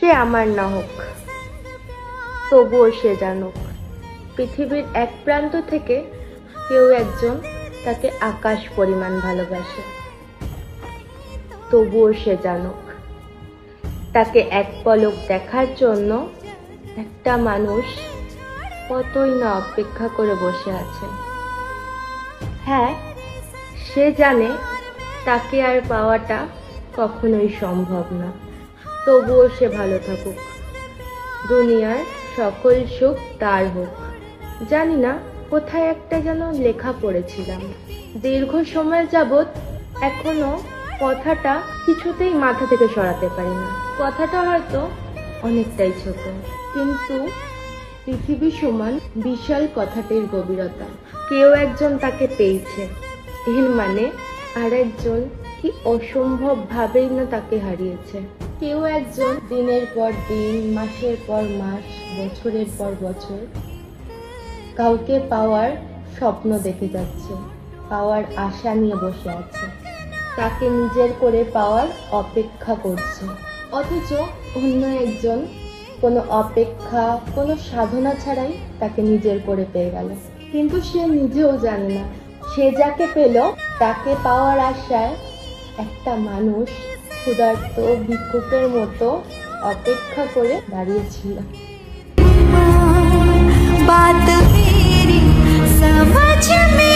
সে আমার না হোক, তবুও সে জানুক পৃথিবীর এক প্রান্ত থেকে কেউ একজন তাকে আকাশ পরিমাণ ভালোবাসে। তবুও সে জানুক তাকে এক পলক দেখার জন্য একটা মানুষ কতই না অপেক্ষা করে বসে আছে। হ্যাঁ, সে জানে তাকে আর পাওয়াটা কখনোই সম্ভব না, তবুও সে ভালো থাকুক, দুনিয়ার সকল সুখ তার হোক। জানি না কোথায় একটা যেন লেখা পড়েছিলাম, দীর্ঘ সময় যাবৎ এখনো কথাটা কিছুতেই মাথা থেকে সরাতে পারি না। কথাটা হয়তো অনেকটাই ছোট, কিন্তু পৃথিবী সমান বিশাল কথাটির গভীরতা। কেউ একজন তাকে পেয়েছে, এর মানে আর একজন কি অসম্ভব ভাবেই না তাকে হারিয়েছে। কেউ একজন দিনের পর দিন, মাসের পর মাস, বছরের পর বছর কাউকে পাওয়ার স্বপ্ন দেখে যাচ্ছে, পাওয়ার আশা নিয়ে বসে আছে, তাকে নিজের করে পাওয়ার অপেক্ষা করছে। অথচ অন্য একজন কোনো অপেক্ষা, কোনো সাধনা ছাড়াই তাকে নিজের করে পেয়ে গেল। কিন্তু সে নিজেও জানে না সে যাকে পেল তাকে পাওয়ার আশায় একটা মানুষ ক্ষুধার্ত ভিক্ষুকের মতো অপেক্ষা করে দাঁড়িয়েছিল। बात मेरी समझ में